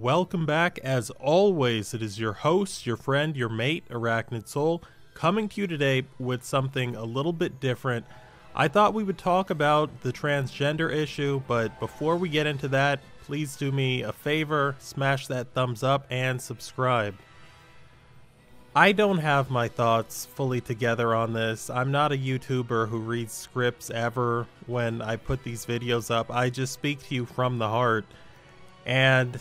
Welcome back. As always, it is your host, your friend, your mate, Arachnid Soul, coming to you today with something a little bit different. I thought we would talk about the transgender issue, but before we get into that, please do me a favor, smash that thumbs up and subscribe. I don't have my thoughts fully together on this. I'm not a YouTuber who reads scripts ever when I put these videos up. I just speak to you from the heart. And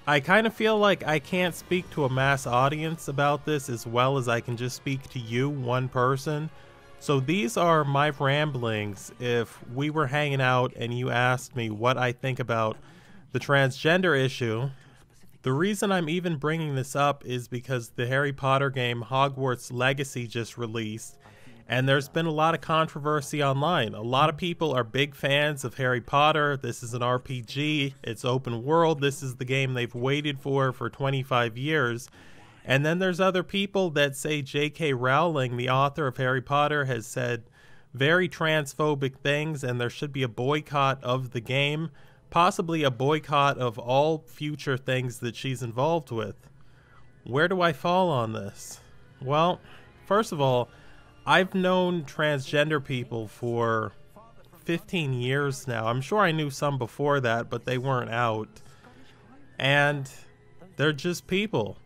I kind of feel like I can't speak to a mass audience about this as well as I can just speak to you, one person. So these are my ramblings if we were hanging out and you asked me what I think about the transgender issue. The reason I'm even bringing this up is because the Harry Potter game Hogwarts Legacy just released, and there's been a lot of controversy online. A lot of people are big fans of Harry Potter. This is an RPG, it's open world, this is the game they've waited for 25 years. And then there's other people that say J.K. Rowling, the author of Harry Potter, has said very transphobic things and there should be a boycott of the game. Possibly a boycott of all future things that she's involved with. Where do I fall on this? Well, first of all, I've known transgender people for 15 years now. I'm sure I knew some before that, but they weren't out. And they're just people.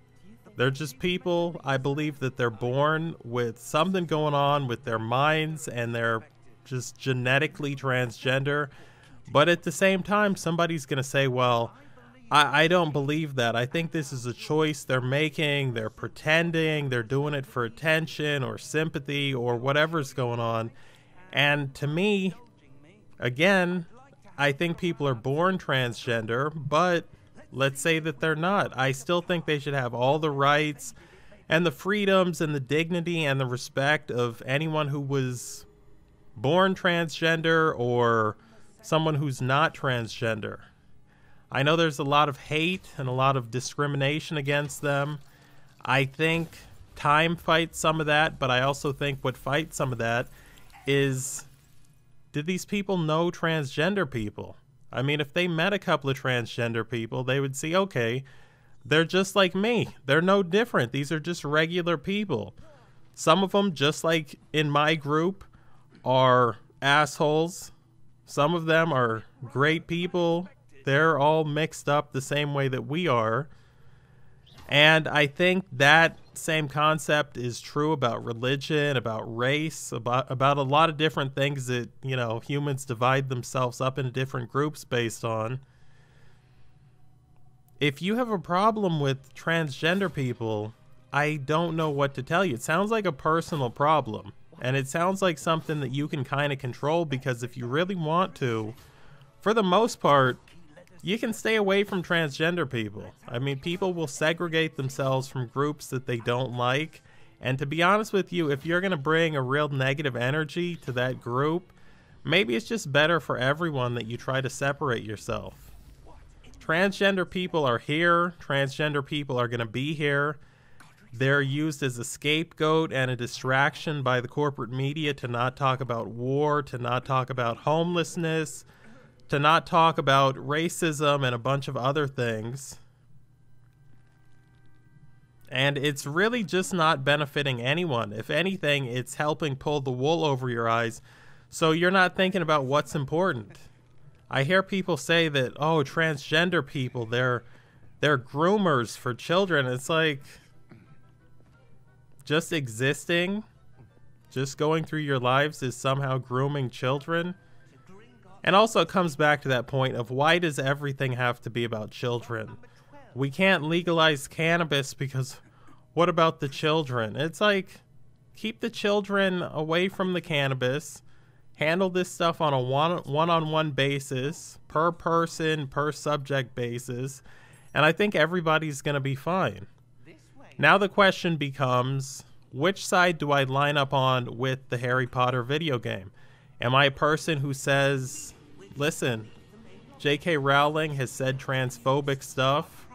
They're just people. I believe that they're born with something going on with their minds and they're just genetically transgender. But at the same time, somebody's going to say, well, I don't believe that. I think this is a choice they're making. They're pretending. They're doing it for attention or sympathy or whatever's going on. And to me, again, I think people are born transgender, but let's say that they're not. I still think they should have all the rights and the freedoms and the dignity and the respect of anyone who was born transgender or someone who's not transgender. I know there's a lot of hate and a lot of discrimination against them. I think time fights some of that, but I also think what fights some of that is, did these people know transgender people? I mean, if they met a couple of transgender people, they would see, okay, they're just like me. They're no different. These are just regular people. Some of them, just like in my group, are assholes. Some of them are great people. They're all mixed up the same way that we are. And I think that same concept is true about religion, about race, about a lot of different things that, you know, humans divide themselves up into different groups based on. If you have a problem with transgender people, I don't know what to tell you. It sounds like a personal problem. And it sounds like something that you can kind of control, because if you really want to, for the most part, you can stay away from transgender people. I mean, people will segregate themselves from groups that they don't like. And to be honest with you, if you're going to bring a real negative energy to that group, maybe it's just better for everyone that you try to separate yourself. Transgender people are here. Transgender people are going to be here. They're used as a scapegoat and a distraction by the corporate media to not talk about war, to not talk about homelessness, to not talk about racism and a bunch of other things. And it's really just not benefiting anyone. If anything, it's helping pull the wool over your eyes so you're not thinking about what's important. I hear people say that, oh, transgender people, they're groomers for children. It's like, just existing, just going through your lives is somehow grooming children. And also it comes back to that point of, why does everything have to be about children? We can't legalize cannabis because what about the children? It's like, keep the children away from the cannabis, handle this stuff on a one-on-one basis, per person, per subject basis, and I think everybody's going to be fine. Now the question becomes, which side do I line up on with the Harry Potter video game? Am I a person who says, listen, J.K. Rowling has said transphobic stuff.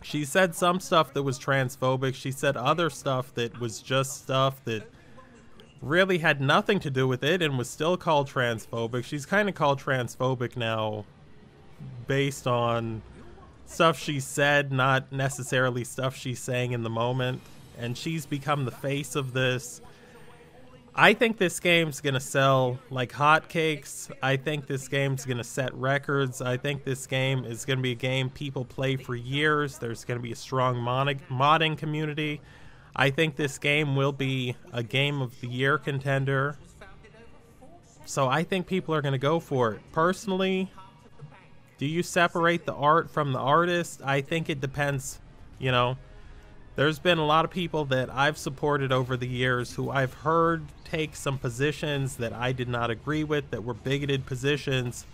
She said some stuff that was transphobic. She said other stuff that was just stuff that really had nothing to do with it and was still called transphobic. She's kind of called transphobic now based on stuff she said, not necessarily stuff she's saying in the moment. And she's become the face of this. I think this game's gonna sell like hotcakes. I think this game's gonna set records. I think this game is gonna be a game people play for years. There's gonna be a strong modding community. I think this game will be a Game of the Year contender. So I think people are gonna go for it. Personally, do you separate the art from the artist? I think it depends, you know. There's been a lot of people that I've supported over the years who I've heard take some positions that I did not agree with, that were bigoted positions,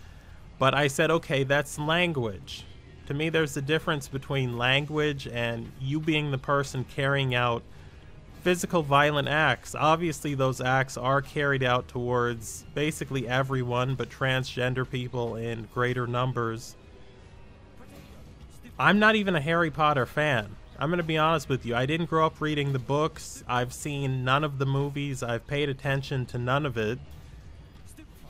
but I said, okay, that's language. To me, there's a difference between language and you being the person carrying out physical violent acts. Obviously, those acts are carried out towards basically everyone, but transgender people in greater numbers. I'm not even a Harry Potter fan. I'm going to be honest with you. I didn't grow up reading the books. I've seen none of the movies. I've paid attention to none of it.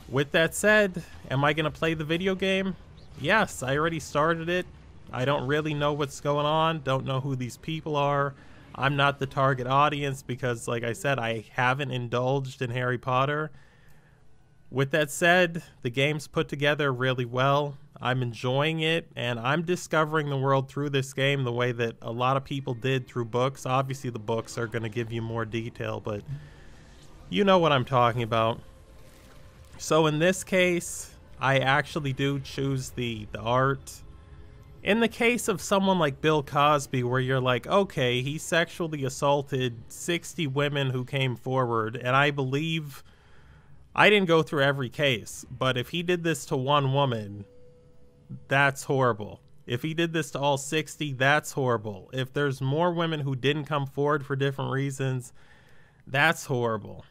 With that said, am I going to play the video game? Yes, I already started it. I don't really know what's going on. Don't know who these people are. I'm not the target audience because, like I said, I haven't indulged in Harry Potter. With that said, the game's put together really well. I'm enjoying it, and I'm discovering the world through this game the way that a lot of people did through books. Obviously, the books are going to give you more detail, but you know what I'm talking about. So in this case, I actually do choose the art. In the case of someone like Bill Cosby, where you're like, okay, he sexually assaulted 60 women who came forward, and I believe, I didn't go through every case, but if he did this to one woman, that's horrible. If he did this to all 60, that's horrible. If there's more women who didn't come forward for different reasons, that's horrible.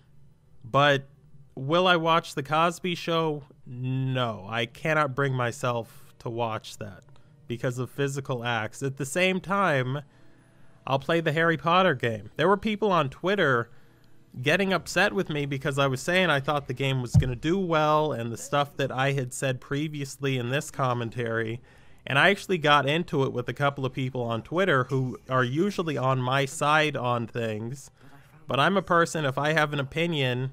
But will I watch The Cosby Show? No, I cannot bring myself to watch that because of physical acts. At the same time, I'll play the Harry Potter game. There were people on Twitter getting upset with me because I was saying I thought the game was going to do well and the stuff that I had said previously in this commentary. And I actually got into it with a couple of people on Twitter who are usually on my side on things. But I'm a person, if I have an opinion,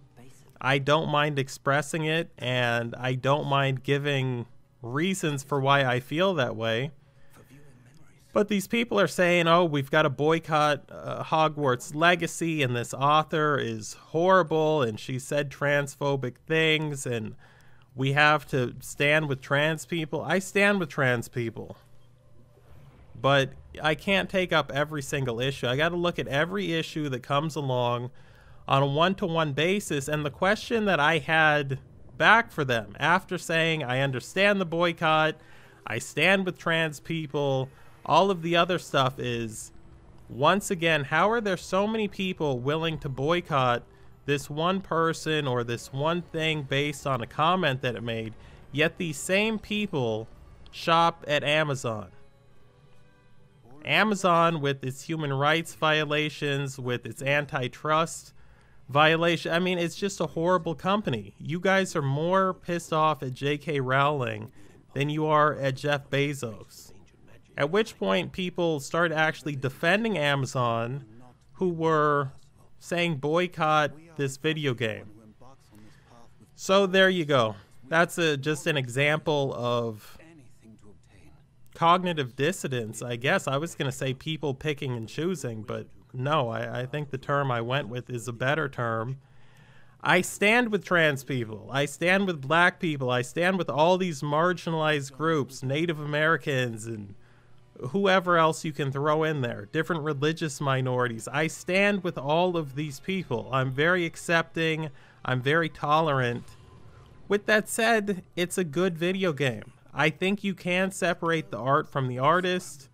I don't mind expressing it, and I don't mind giving reasons for why I feel that way. But these people are saying, oh, we've got to boycott Hogwarts Legacy, and this author is horrible, and she said transphobic things, and we have to stand with trans people. I stand with trans people. But I can't take up every single issue. I got to look at every issue that comes along on a one-to-one basis. And the question that I had back for them after saying, I understand the boycott, I stand with trans people, all of the other stuff is, once again, how are there so many people willing to boycott this one person or this one thing based on a comment that it made, yet these same people shop at Amazon? Amazon, with its human rights violations, with its antitrust violation, I mean, it's just a horrible company. You guys are more pissed off at J.K. Rowling than you are at Jeff Bezos. At which point people started actually defending Amazon, who were saying boycott this video game. So there you go. That's just an example of cognitive dissonance, I guess. I was going to say people picking and choosing, but no, I think the term I went with is a better term. I stand with trans people. I stand with black people. I stand with all these marginalized groups, Native Americans and whoever else you can throw in there, different religious minorities. I stand with all of these people. I'm very accepting. I'm very tolerant. With that said, it's a good video game. I think you can separate the art from the artist.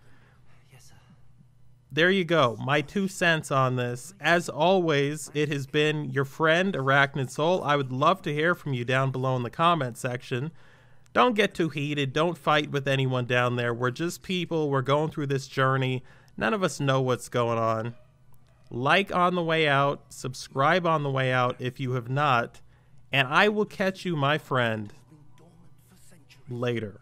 There you go, my 2 cents on this. As always, it has been your friend, Arachnid Soul. I would love to hear from you down below in the comment section. Don't get too heated. Don't fight with anyone down there. We're just people. We're going through this journey. None of us know what's going on. Like on the way out. Subscribe on the way out if you have not. And I will catch you, my friend, later.